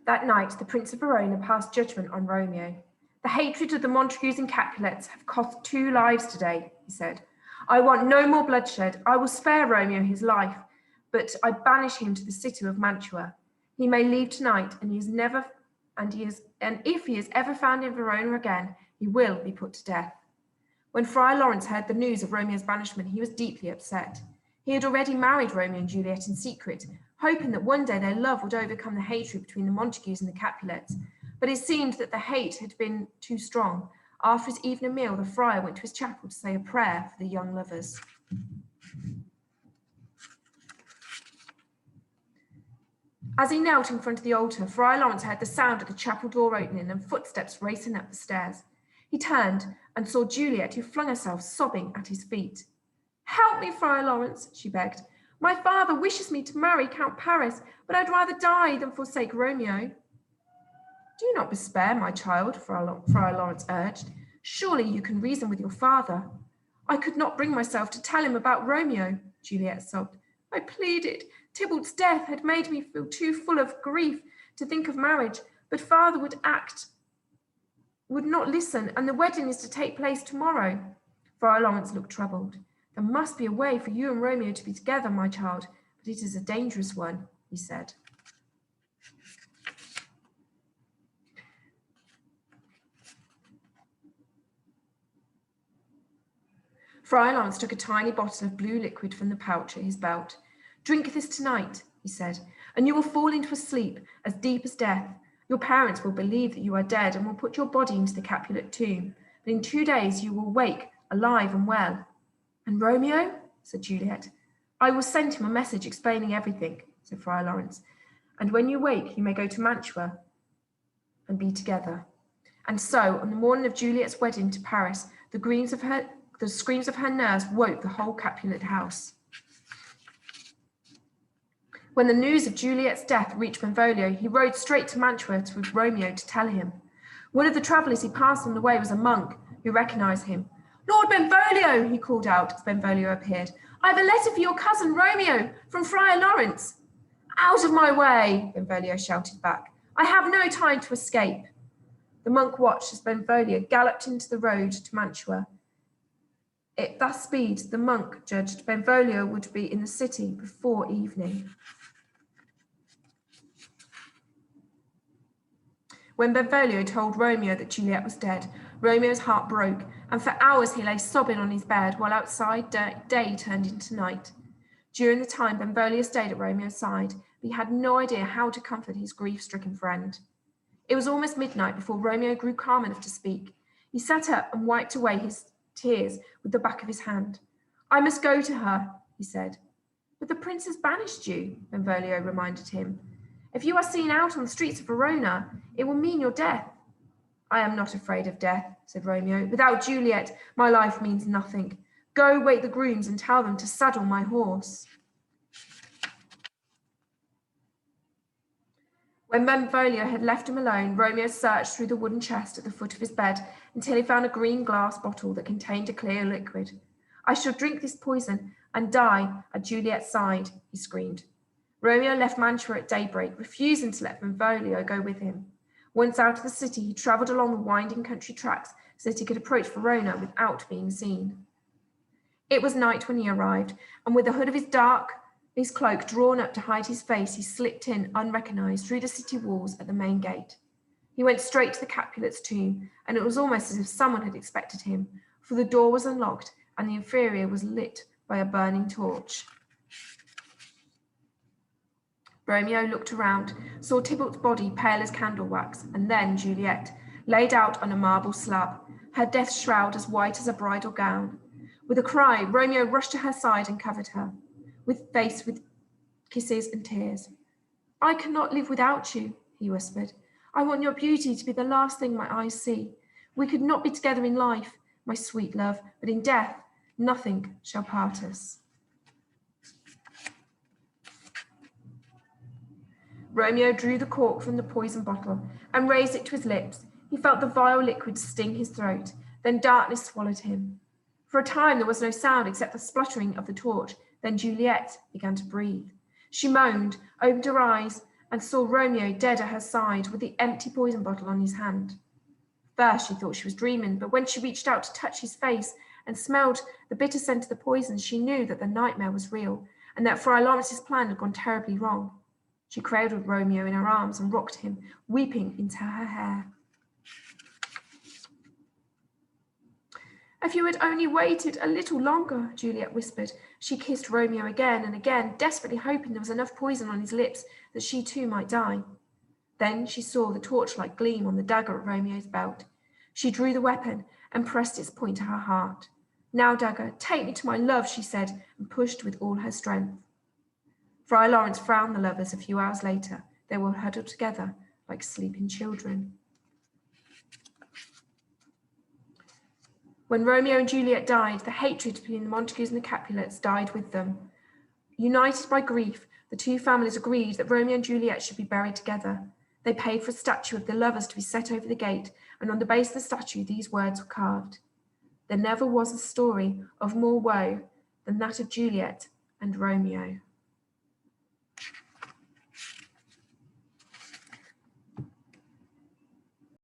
That night, the Prince of Verona passed judgment on Romeo. "The hatred of the Montagues and Capulets have cost 2 lives today," he said. "I want no more bloodshed. I will spare Romeo his life, but I banish him to the city of Mantua. He may leave tonight, and if he is ever found in Verona again, he will be put to death." When Friar Lawrence heard the news of Romeo's banishment, he was deeply upset. He had already married Romeo and Juliet in secret, hoping that one day their love would overcome the hatred between the Montagues and the Capulets. But it seemed that the hate had been too strong. After his evening meal, the friar went to his chapel to say a prayer for the young lovers. As he knelt in front of the altar, Friar Lawrence heard the sound of the chapel door opening and footsteps racing up the stairs. He turned and saw Juliet, who flung herself sobbing at his feet. "Help me, Friar Lawrence," she begged. "My father wishes me to marry Count Paris, but I'd rather die than forsake Romeo." "Do not despair, my child," Friar Lawrence urged. "Surely you can reason with your father." "I could not bring myself to tell him about Romeo," Juliet sobbed. "I pleaded. Tybalt's death had made me feel too full of grief to think of marriage, but father would not listen, and the wedding is to take place tomorrow." Friar Lawrence looked troubled. "There must be a way for you and Romeo to be together, my child, but it is a dangerous one," he said. Friar Lawrence took a tiny bottle of blue liquid from the pouch at his belt. "Drink this tonight," he said, "and you will fall into a sleep as deep as death. Your parents will believe that you are dead and will put your body into the Capulet tomb, but in 2 days you will wake alive and well." "And Romeo?" said Juliet. "I will send him a message explaining everything," said Friar Lawrence. "And when you wake, you may go to Mantua and be together." And so, on the morning of Juliet's wedding to Paris, the screams of her nurse woke the whole Capulet house. When the news of Juliet's death reached Benvolio, he rode straight to Mantua with Romeo to tell him. One of the travellers he passed on the way was a monk who recognised him. "Lord Benvolio," he called out as Benvolio appeared, "I have a letter for your cousin Romeo from Friar Lawrence." "Out of my way," Benvolio shouted back. "I have no time to escape." The monk watched as Benvolio galloped into the road to Mantua. At that speed, the monk judged Benvolio would be in the city before evening. When Benvolio told Romeo that Juliet was dead, Romeo's heart broke, and for hours he lay sobbing on his bed while outside day turned into night. During the time, Benvolio stayed at Romeo's side, but he had no idea how to comfort his grief-stricken friend. It was almost midnight before Romeo grew calm enough to speak. He sat up and wiped away his tears with the back of his hand. "I must go to her," he said. "But the prince has banished you," Benvolio reminded him. "If you are seen out on the streets of Verona, it will mean your death." "I am not afraid of death," said Romeo. "Without Juliet, my life means nothing. Go wake the grooms and tell them to saddle my horse." When Benvolio had left him alone, Romeo searched through the wooden chest at the foot of his bed until he found a green glass bottle that contained a clear liquid. "I shall drink this poison and die at Juliet's side," he screamed. Romeo left Mantua at daybreak, refusing to let Benvolio go with him. Once out of the city, he travelled along the winding country tracks so that he could approach Verona without being seen. It was night when he arrived, and with the hood of his cloak drawn up to hide his face, he slipped in unrecognised through the city walls at the main gate. He went straight to the Capulet's tomb, and it was almost as if someone had expected him, for the door was unlocked and the inferior was lit by a burning torch. Romeo looked around, saw Tybalt's body pale as candle wax, and then Juliet, laid out on a marble slab, her death shroud as white as a bridal gown. With a cry, Romeo rushed to her side and covered her, with kisses and tears. "I cannot live without you," he whispered. "I want your beauty to be the last thing my eyes see. We could not be together in life, my sweet love, but in death, nothing shall part us." Romeo drew the cork from the poison bottle and raised it to his lips. He felt the vile liquid sting his throat. Then darkness swallowed him. For a time there was no sound except the spluttering of the torch. Then Juliet began to breathe. She moaned, opened her eyes, and saw Romeo dead at her side with the empty poison bottle on his hand. First she thought she was dreaming, but when she reached out to touch his face and smelled the bitter scent of the poison, she knew that the nightmare was real and that Friar Lawrence's plan had gone terribly wrong. She cradled Romeo in her arms and rocked him, weeping into her hair. If you had only waited a little longer, Juliet whispered. She kissed Romeo again and again, desperately hoping there was enough poison on his lips that she too might die. Then she saw the torchlight gleam on the dagger at Romeo's belt. She drew the weapon and pressed its point to her heart. Now, dagger, take me to my love, she said, and pushed with all her strength. Friar Lawrence found the lovers a few hours later. They were huddled together like sleeping children. When Romeo and Juliet died, the hatred between the Montagues and the Capulets died with them. United by grief, the two families agreed that Romeo and Juliet should be buried together. They paid for a statue of the lovers to be set over the gate, and on the base of the statue these words were carved: "There never was a story of more woe than that of Juliet and Romeo."